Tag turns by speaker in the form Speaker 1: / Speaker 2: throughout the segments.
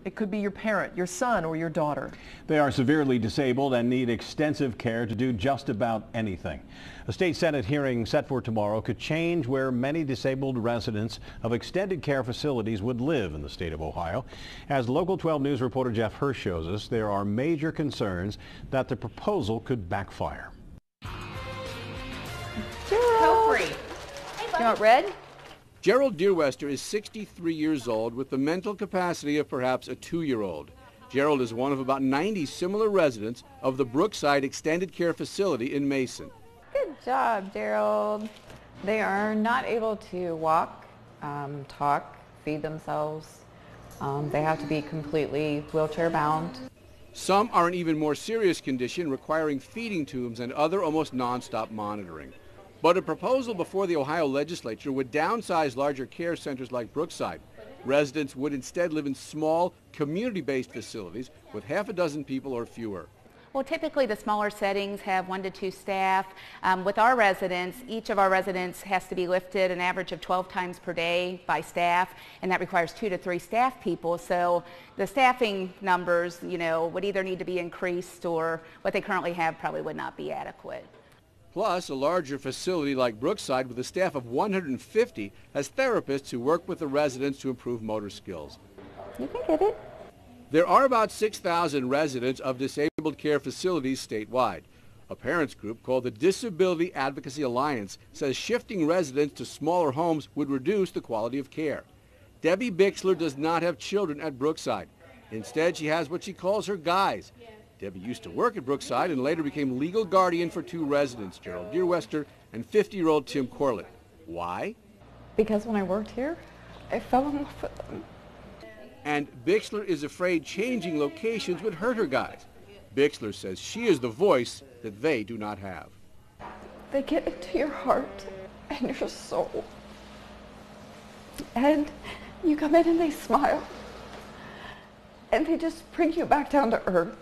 Speaker 1: It could be your parent, your son, or your daughter.
Speaker 2: They are severely disabled and need extensive care to do just about anything. A state Senate hearing set for tomorrow could change where many disabled residents of extended care facilities would live in the state of Ohio. As Local 12 News reporter Jeff Hirsch shows us, there are major concerns that the proposal could backfire.
Speaker 3: Go free. You want red?
Speaker 4: Gerald Deerwester is 63 years old with the mental capacity of perhaps a 2-year-old. Gerald is one of about 90 similar residents of the Brookside Extended Care Facility in Mason.
Speaker 3: Good job, Gerald. They are not able to walk, talk, feed themselves. They have to be completely wheelchair bound.
Speaker 4: Some are in even more serious condition, requiring feeding tubes and other almost nonstop monitoring. But a proposal before the Ohio legislature would downsize larger care centers like Brookside. Residents would instead live in small, community-based facilities with half a dozen people or fewer.
Speaker 5: Well, typically the smaller settings have 1 to 2 staff. With our residents, each of our residents has to be lifted an average of 12 times per day by staff, and that requires 2 to 3 staff people. So the staffing numbers, would either need to be increased, or what they currently have probably would not be adequate.
Speaker 4: Plus, a larger facility like Brookside with a staff of 150 has therapists who work with the residents to improve motor skills.
Speaker 3: You can get it.
Speaker 4: There are about 6,000 residents of disabled care facilities statewide. A parents group called the Disability Advocacy Alliance says shifting residents to smaller homes would reduce the quality of care. Debbie Bixler does not have children at Brookside. Instead, she has what she calls her guys. Debbie used to work at Brookside and later became legal guardian for 2 residents, Gerald Deerwester and 50-year-old Tim Corlett. Why?
Speaker 3: Because when I worked here, I fell in love with them.
Speaker 4: And Bixler is afraid changing locations would hurt her guys. Bixler says she is the voice that they do not have.
Speaker 3: They get into your heart and your soul. And you come in and they smile. And they just bring you back down to earth.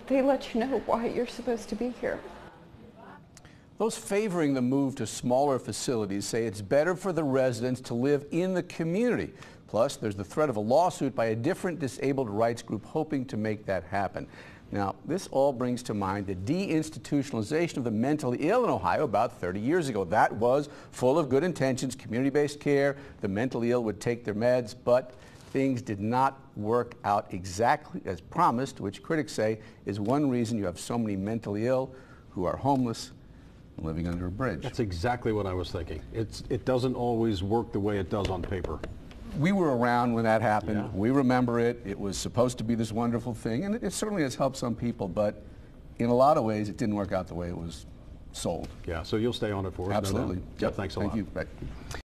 Speaker 3: They let you know why you're supposed to be here.
Speaker 6: Those favoring the move to smaller facilities say it's better for the residents to live in the community. Plus, there's the threat of a lawsuit by a different disabled rights group hoping to make that happen. Now, this all brings to mind the deinstitutionalization of the mentally ill in Ohio about 30 years ago. That was full of good intentions, community-based care. The mentally ill would take their meds, but things did not work out exactly as promised, which critics say is one reason you have so many mentally ill who are homeless and living under a bridge.
Speaker 2: That's exactly what I was thinking. It doesn't always work the way it does on paper.
Speaker 6: We were around when that happened.
Speaker 2: Yeah.
Speaker 6: We remember it. It was supposed to be this wonderful thing, and it certainly has helped some people, but in a lot of ways it didn't work out the way it was sold.
Speaker 2: Yeah, so you'll stay on it for us.
Speaker 6: Absolutely.
Speaker 2: No doubt. Yep, thanks a lot.
Speaker 6: Thank you. Right.